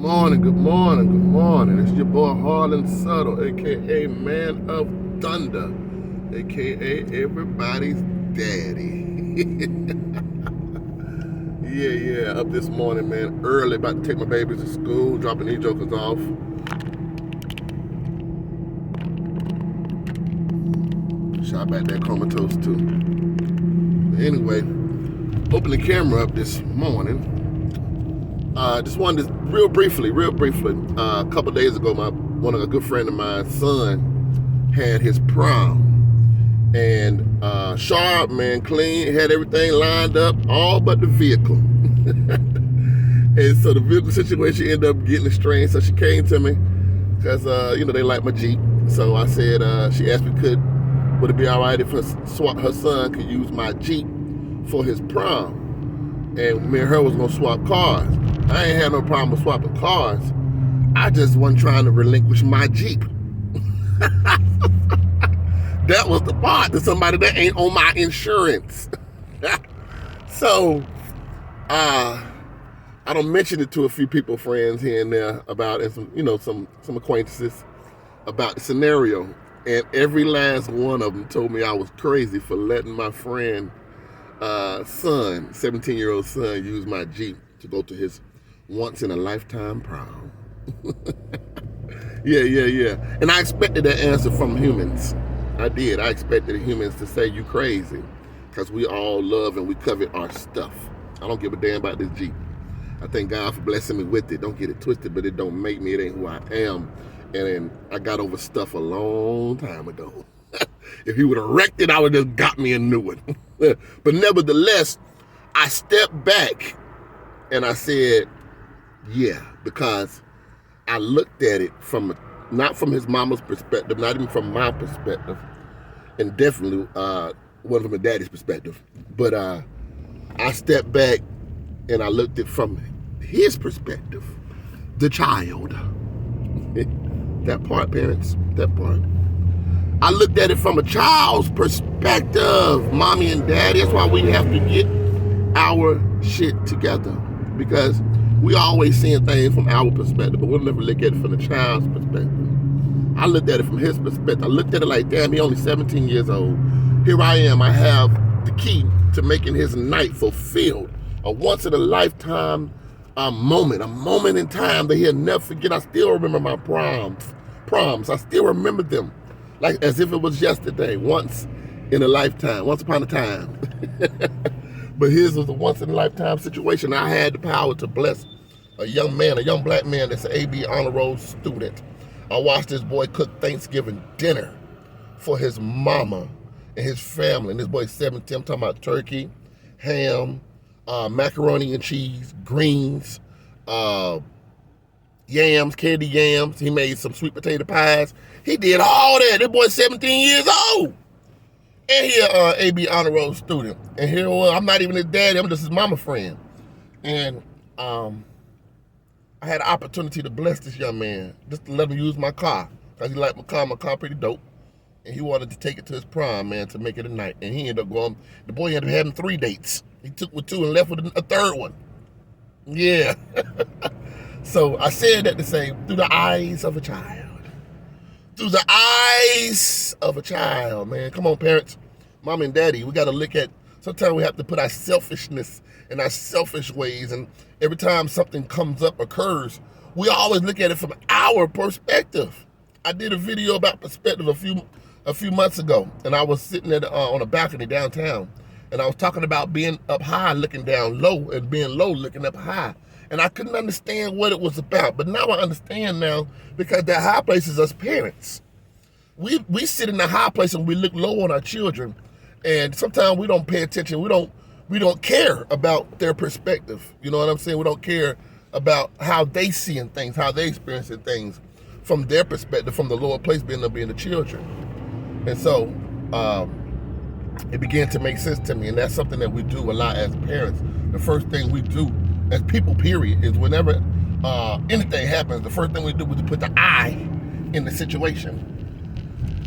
Good morning, good morning. It's your boy Harlan Subtle, aka Man of Thunder, aka everybody's daddy. yeah. Up this morning, man, early, about to take my babies to school, dropping these jokers off. Shot back that comatose too. But anyway, open the camera up this morning. Just wanted to real briefly. A couple days ago, a good friend of mine's son had his prom, and sharp man, clean, had everything lined up, all but the vehicle. And so the vehicle situation ended up getting estranged. So she came to me because they like my Jeep. So I said, she asked me would it be all right if her son could use my Jeep for his prom, and me and her was gonna swap cars. I ain't had no problem with swapping cars. I just wasn't trying to relinquish my Jeep. That was the part to somebody that ain't on my insurance. So, I don't mention it to a few people, friends here and there about, and some acquaintances about the scenario. And every last one of them told me I was crazy for letting my friend son, 17-year-old son, use my Jeep to go to his once-in-a-lifetime prom. Yeah. And I expected that answer from humans. I did. I expected humans to say you crazy, because we all love and we covet our stuff. I don't give a damn about this Jeep. I thank God for blessing me with it. Don't get it twisted, but it don't make me. It ain't who I am. And I got over stuff a long time ago. If he would have wrecked it, I would have just got me a new one. But nevertheless, I stepped back and I said, yeah, because I looked at it not from his mama's perspective, not even from my perspective, and definitely wasn't from his daddy's perspective. But I stepped back and I looked at it from his perspective, the child. That part, parents, that part. I looked at it from a child's perspective, mommy and daddy. That's why we have to get our shit together, because we always seeing things from our perspective, but we'll never look at it from the child's perspective. I looked at it from his perspective. I looked at it like, damn, he only 17 years old. Here I am. I have the key to making his night fulfilled. A once-in-a-lifetime moment, a moment in time that he'll never forget. I still remember my proms. I still remember them like as if it was yesterday, once in a lifetime, once upon a time. But his was a once-in-a-lifetime situation. I had the power to bless a young black man that's an AB honor roll student. I watched this boy cook Thanksgiving dinner for his mama and his family. And this boy's 17. I'm talking about turkey, ham, macaroni and cheese, greens, yams, candy yams. He made some sweet potato pies. He did all that. This boy's 17 years old. And he AB honor roll student. And here I'm not even his daddy, I'm just his mama friend. And I had an opportunity to bless this young man, just to let him use my car, because he liked my car pretty dope. And he wanted to take it to his prom, man, to make it a night. And he ended up going, the boy ended up having 3 dates. He took with 2 and left with a 3rd one. Yeah. So I said that to say, through the eyes of a child. Through the eyes of a child, man. Come on, parents, mom and daddy, we got to look at, sometimes we have to put our selfishness and our selfish ways, and every time something occurs, we always look at it from our perspective. I did a video about perspective a few months ago, and I was sitting on a balcony downtown, and I was talking about being up high looking down low, and being low looking up high. And I couldn't understand what it was about. But now I understand now, because that high place is us parents. We sit in the high place and we look low on our children. And sometimes we don't pay attention. We don't care about their perspective. You know what I'm saying? We don't care about how they seeing things, how they experiencing things from their perspective, from the lower place being the children. And so it began to make sense to me. And that's something that we do a lot as parents. The first thing we do as people, period, is whenever anything happens, the first thing we do is to put the I in the situation.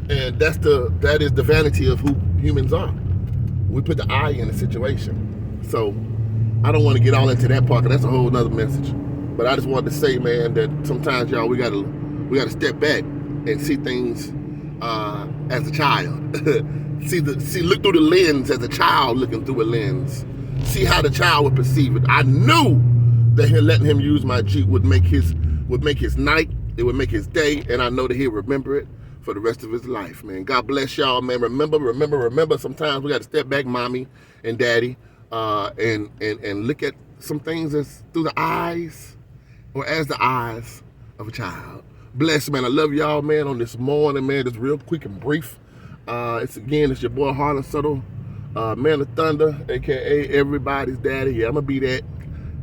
And that is the vanity of who humans are. We put the I in the situation. So I don't want to get all into that part, because that's a whole nother message. But I just wanted to say, man, that sometimes, y'all, we gotta step back and see things as a child. Look through the lens as a child looking through a lens. See how the child would perceive it. I knew that letting him use my Jeep would make his night. It would make his day, and I know that he'll remember it for the rest of his life, man. God bless y'all, man. Remember. Sometimes we got to step back, mommy and daddy, and look at some things as through the eyes, or as the eyes of a child. Bless, man. I love y'all, man. On this morning, man, just real quick and brief. It's your boy Harlan Subtle, Man of Thunder, aka everybody's daddy. Yeah, I'm gonna be that.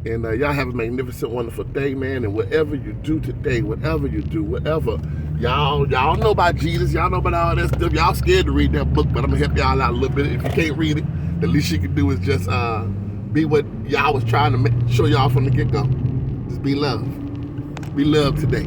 And y'all have a magnificent, wonderful day, man. And whatever you do today, y'all know about Jesus, y'all know about all that stuff. Y'all scared to read that book, but I'm gonna help y'all out a little bit. If you can't read it, the least you can do is just be what y'all was trying to show y'all from the get-go. Just be love. Be love today.